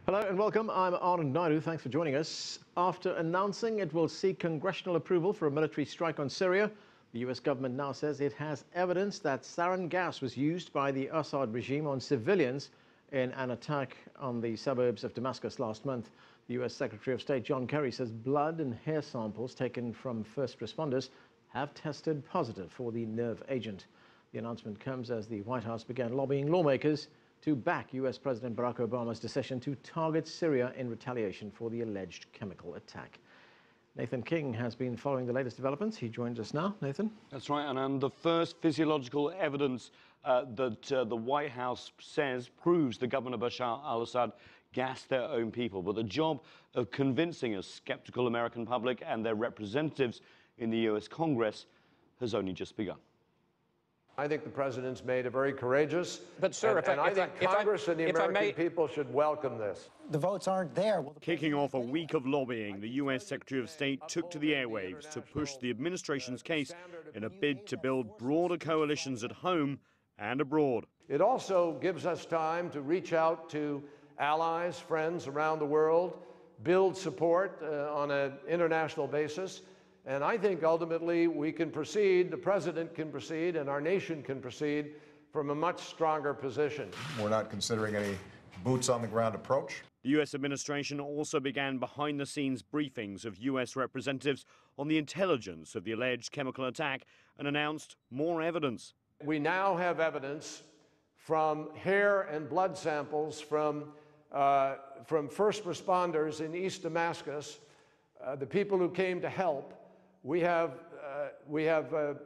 Hello and welcome. I'm Anand Naidoo. Thanks for joining us. After announcing it will seek congressional approval for a military strike on Syria, the US government now says it has evidence that sarin gas was used by the Assad regime on civilians in an attack on the suburbs of Damascus last month. The US Secretary of State John Kerry says blood and hair samples taken from first responders have tested positive for the nerve agent. The announcement comes as the White House began lobbying lawmakers to back US President Barack Obama's decision to target Syria in retaliation for the alleged chemical attack. Nathan King has been following the latest developments. He joins us now. Nathan? That's right, and the first physiological evidence that the White House says proves the government of Bashar al-Assad gassed their own people. But the job of convincing a skeptical American public and their representatives in the US Congress has only just begun. I think the president's made a very courageous, but sir, and I think Congress and the American people should welcome this. The votes aren't there. Kicking off a week of lobbying, the US Secretary of State took to the airwaves to push the administration's case in a bid to build broader coalitions at home and abroad. It also gives us time to reach out to allies, friends around the world, build support on an international basis. And I think ultimately we can proceed, the president can proceed, and our nation can proceed from a much stronger position. We're not considering any boots on the ground approach. The US administration also began behind-the-scenes briefings of US representatives on the intelligence of the alleged chemical attack and announced more evidence. We now have evidence from hair and blood samples from first responders in East Damascus, the people who came to help. We have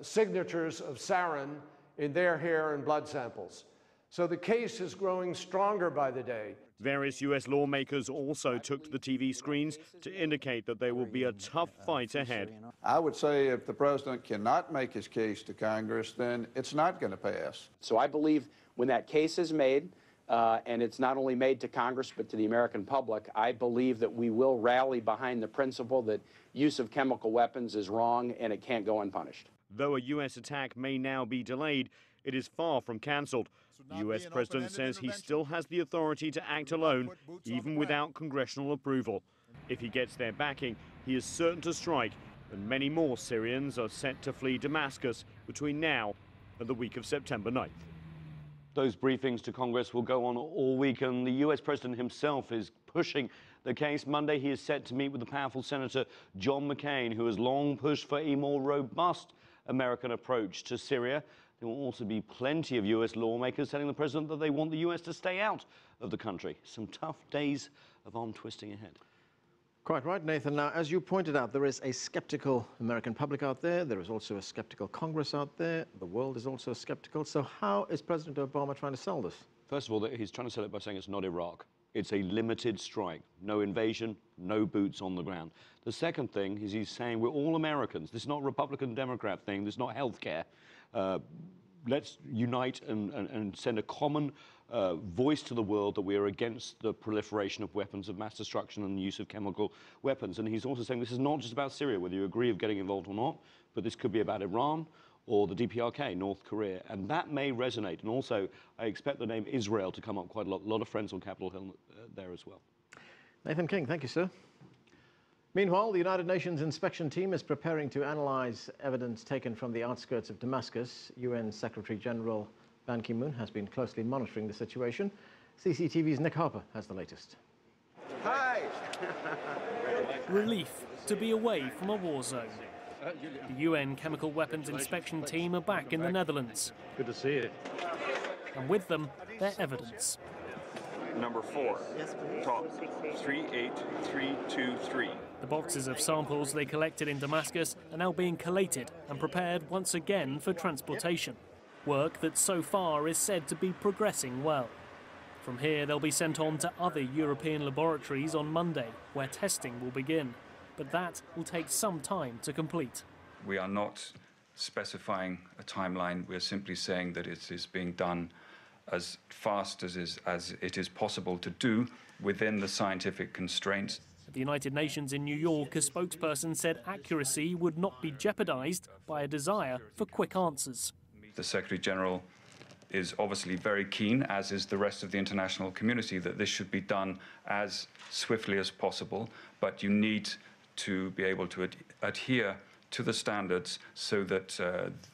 signatures of sarin in their hair and blood samples. So the case is growing stronger by the day. Various US lawmakers also took to the TV screens to indicate that there will be a tough fight ahead. I would say if the president cannot make his case to Congress, then it's not going to pass. So I believe when that case is made, and it's not only made to Congress but to the American public, I believe that we will rally behind the principle that use of chemical weapons is wrong and it can't go unpunished. Though a US attack may now be delayed, it is far from cancelled. The US president says he still has the authority to act alone, even without congressional approval. If he gets their backing, he is certain to strike, and many more Syrians are set to flee Damascus between now and the week of September 9th. Those briefings to Congress will go on all week, and the US president himself is pushing the case. Monday, he is set to meet with the powerful Senator John McCain, who has long pushed for a more robust American approach to Syria. There will also be plenty of US lawmakers telling the president that they want the US to stay out of the country. Some tough days of arm twisting ahead. Quite right, Nathan. Now, as you pointed out, there is a skeptical American public out there. There is also a skeptical Congress out there. The world is also skeptical. So how is President Obama trying to sell this? First of all, he's trying to sell it by saying it's not Iraq. It's a limited strike. No invasion, no boots on the ground. The second thing is he's saying we're all Americans. This is not a Republican-Democrat thing. This is not health care. Let's unite and send a common voice to the world that we are against the proliferation of weapons of mass destruction and the use of chemical weapons. And he's also saying this is not just about Syria, whether you agree of getting involved or not, but this could be about Iran or the DPRK, North Korea. And that may resonate. And also, I expect the name Israel to come up quite a lot. A lot of friends on Capitol Hill there as well. Nathan King, thank you, sir. Meanwhile, the United Nations inspection team is preparing to analyze evidence taken from the outskirts of Damascus. UN Secretary General Ban Ki-moon has been closely monitoring the situation. CCTV's Nick Harper has the latest. Hi! Relief to be away from a war zone. The UN Chemical Weapons Inspection Team are back in the Netherlands. Good to see you. And with them, their evidence. Number 4, top 38323. The boxes of samples they collected in Damascus are now being collated and prepared once again for transportation. Work that so far is said to be progressing well. From here, they'll be sent on to other European laboratories on Monday, where testing will begin. But that will take some time to complete. We are not specifying a timeline. We're simply saying that it is being done as fast as it is possible to do within the scientific constraints. At the United Nations in New York, a spokesperson said accuracy would not be jeopardized by a desire for quick answers. The Secretary General is obviously very keen, as is the rest of the international community, that this should be done as swiftly as possible. But you need to be able to adhere to the standards so that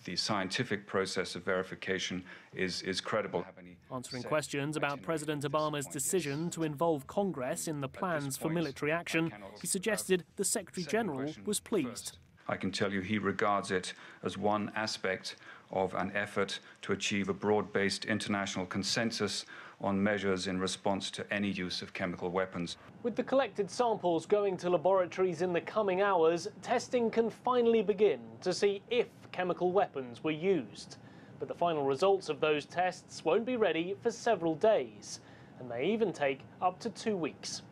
the scientific process of verification is credible. Answering questions about President Obama's decision to involve Congress in the plans for military action, he suggested the Secretary General was pleased. I can tell you he regards it as one aspect of an effort to achieve a broad-based international consensus on measures in response to any use of chemical weapons. With the collected samples going to laboratories in the coming hours, testing can finally begin to see if chemical weapons were used. But the final results of those tests won't be ready for several days, and may even take up to 2 weeks.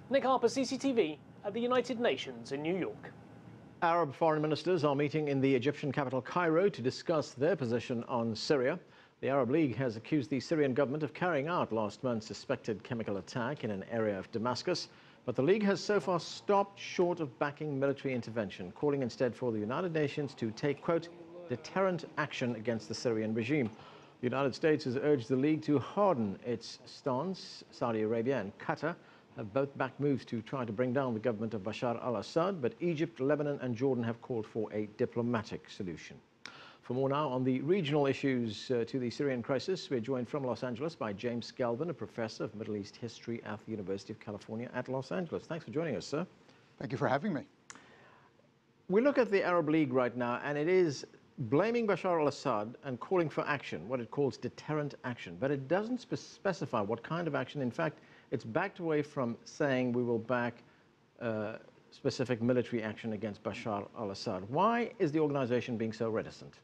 Nick Harper, CCTV, at the United Nations in New York. Arab foreign ministers are meeting in the Egyptian capital Cairo to discuss their position on Syria. The Arab League has accused the Syrian government of carrying out last month's suspected chemical attack in an area of Damascus, but the League has so far stopped short of backing military intervention, calling instead for the United Nations to take, quote, deterrent action against the Syrian regime. The United States has urged the League to harden its stance. Saudi Arabia and Qatar have both backed moves to try to bring down the government of Bashar al-Assad, but Egypt, Lebanon and Jordan have called for a diplomatic solution. For more now on the regional issues to the Syrian crisis, we're joined from Los Angeles by James Galvin, a professor of Middle East history at the University of California at Los Angeles. Thanks for joining us, sir. Thank you for having me. We look at the Arab League right now, and it is blaming Bashar al-Assad and calling for action, what it calls deterrent action, but it doesn't specify what kind of action. In fact, it's backed away from saying we will back specific military action against Bashar al-Assad. Why is the organization being so reticent?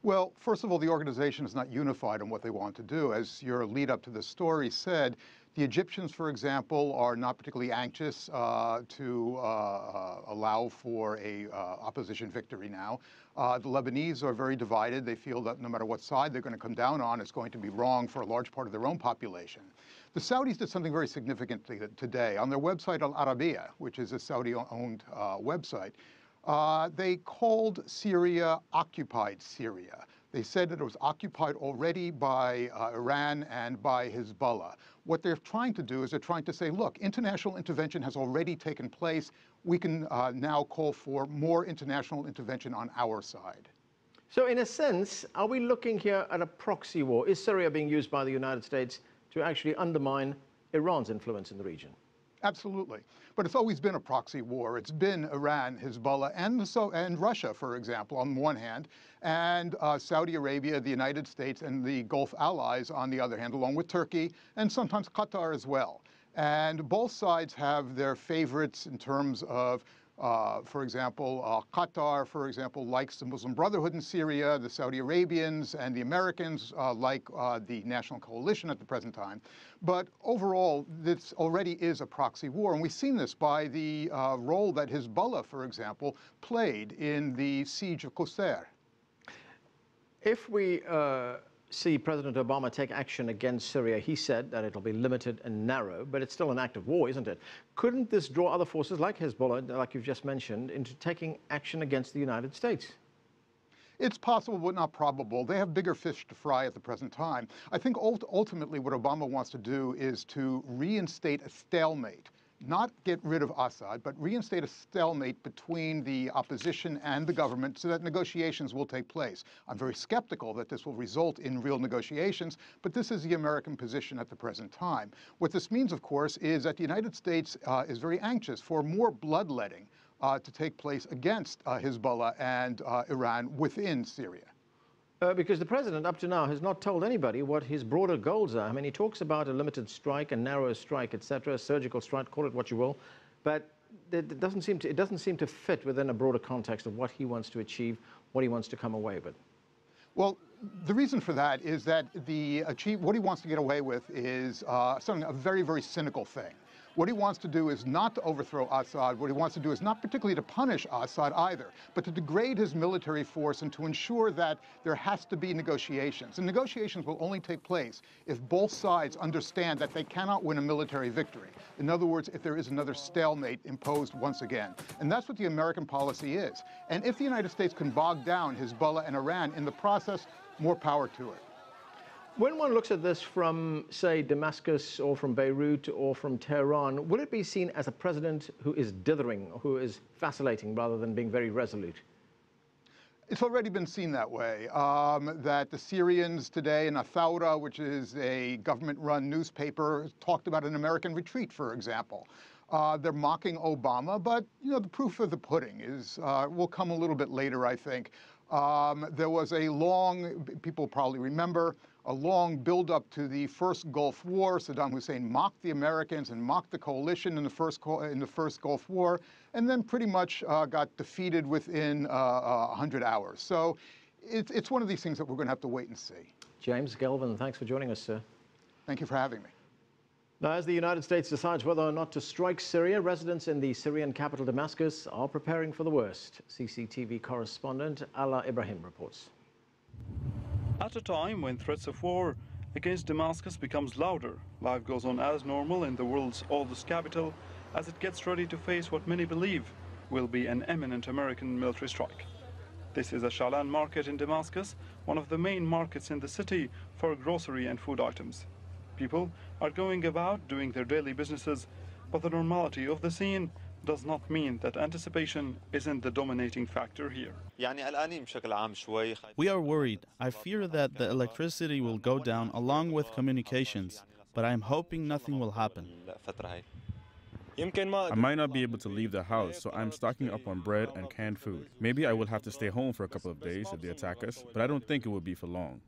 Well, first of all, the organization is not unified on what they want to do. As your lead up to this story said, the Egyptians, for example, are not particularly anxious to allow for a opposition victory now. The Lebanese are very divided. They feel that no matter what side they're going to come down on, it's going to be wrong for a large part of their own population. The Saudis did something very significant today. On their website, Al Arabiya, which is a Saudi-owned website, they called Syria occupied Syria. They said that it was occupied already by Iran and by Hezbollah. What they're trying to do is they're trying to say, look, international intervention has already taken place. We can now call for more international intervention on our side. So in a sense, are we looking here at a proxy war? Is Syria being used by the United States to actually undermine Iran's influence in the region? Absolutely. But it's always been a proxy war. It's been Iran, Hezbollah, and Russia, for example, on one hand, and Saudi Arabia, the United States, and the Gulf allies on the other hand, along with Turkey, and sometimes Qatar as well. And both sides have their favorites in terms of for example, Qatar, for example, likes the Muslim Brotherhood in Syria. The Saudi Arabians and the Americans like the National Coalition at the present time. But overall, this already is a proxy war. And we've seen this by the role that Hezbollah, for example, played in the siege of Qusair. If we see President Obama take action against Syria, he said that it'll be limited and narrow, but it's still an act of war, isn't it? Couldn't this draw other forces like Hezbollah, like you've just mentioned, into taking action against the United States? It's possible, but not probable. They have bigger fish to fry at the present time. I think ultimately what Obama wants to do is to reinstate a stalemate. Not get rid of Assad, but reinstate a stalemate between the opposition and the government so that negotiations will take place. I'm very skeptical that this will result in real negotiations, but this is the American position at the present time. What this means, of course, is that the United States is very anxious for more bloodletting to take place against Hezbollah and Iran within Syria. Because the president, up to now, has not told anybody what his broader goals are. I mean, he talks about a limited strike, a narrow strike, etc., surgical strike, call it what you will, but it doesn't seem to fit within a broader context of what he wants to achieve, what he wants to come away with. Well, the reason for that is that what he wants to get away with is a very, very cynical thing. What he wants to do is not to overthrow Assad. What he wants to do is not particularly to punish Assad either, but to degrade his military force and to ensure that there has to be negotiations. And negotiations will only take place if both sides understand that they cannot win a military victory. In other words, if there is another stalemate imposed once again. And that's what the American policy is. And if the United States can bog down Hezbollah and Iran in the process, more power to it. When one looks at this from, say, Damascus or from Beirut or from Tehran, will it be seen as a president who is dithering, who is vacillating rather than being very resolute? It's already been seen that way, that the Syrians today in Thawra, which is a government-run newspaper, talked about an American retreat, for example. They're mocking Obama, but the proof of the pudding will come a little bit later, I think. There was a long, people probably remember, a long build-up to the first Gulf War. Saddam Hussein mocked the Americans and mocked the coalition in the first Gulf War, and then pretty much got defeated within 100 hours. So it's one of these things that we're going to have to wait and see. James Gelvin, thanks for joining us, sir. Thank you for having me. Now, as the United States decides whether or not to strike Syria, residents in the Syrian capital Damascus are preparing for the worst. CCTV correspondent Alaa Ebrahim reports. At a time when threats of war against Damascus becomes louder, life goes on as normal in the world's oldest capital as it gets ready to face what many believe will be an imminent American military strike. This is a Shalan market in Damascus, one of the main markets in the city for grocery and food items. People are going about doing their daily businesses, but the normality of the scene does not mean that anticipation isn't the dominating factor here. We are worried. I fear that the electricity will go down along with communications, but I am hoping nothing will happen. I might not be able to leave the house, so I'm stocking up on bread and canned food. Maybe I will have to stay home for a couple of days if they attack us, but I don't think it will be for long.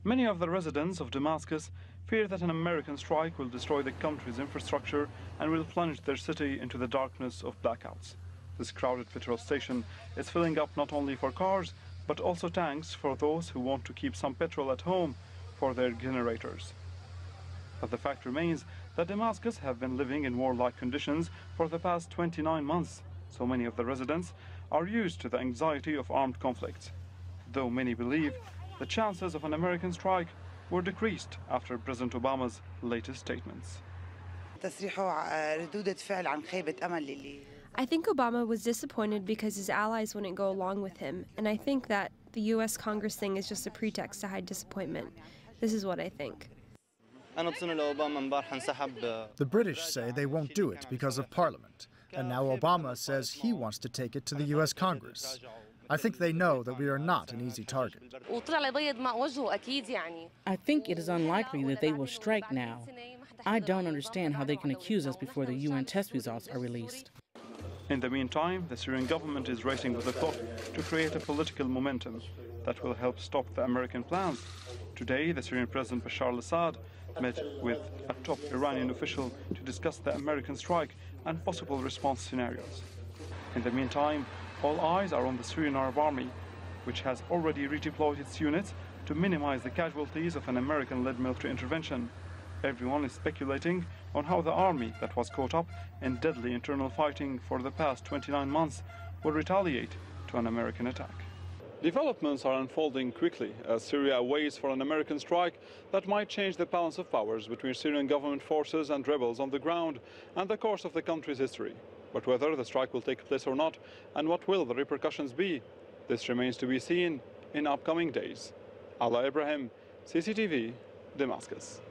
Many of the residents of Damascus fear that an American strike will destroy the country's infrastructure and will plunge their city into the darkness of blackouts. This crowded petrol station is filling up not only for cars, but also tanks for those who want to keep some petrol at home for their generators. But the fact remains that Damascus have been living in warlike conditions for the past 29 months, so many of the residents are used to the anxiety of armed conflicts. Though many believe the chances of an American strike were decreased after President Obama's latest statements. I think Obama was disappointed because his allies wouldn't go along with him, and I think that the U.S. Congress thing is just a pretext to hide disappointment. This is what I think. The British say they won't do it because of Parliament, and now Obama says he wants to take it to the U.S. Congress. I think they know that we are not an easy target. I think it is unlikely that they will strike now. I don't understand how they can accuse us before the UN test results are released. In the meantime, the Syrian government is racing with the clock to create a political momentum that will help stop the American plans. Today, the Syrian President Bashar al-Assad met with a top Iranian official to discuss the American strike and possible response scenarios. In the meantime, all eyes are on the Syrian Arab Army, which has already redeployed its units to minimize the casualties of an American-led military intervention. Everyone is speculating on how the army that was caught up in deadly internal fighting for the past 29 months will retaliate to an American attack. Developments are unfolding quickly as Syria waits for an American strike that might change the balance of powers between Syrian government forces and rebels on the ground and the course of the country's history. But whether the strike will take place or not, and what will the repercussions be, this remains to be seen in upcoming days. Alaa Ebrahim, CCTV, Damascus.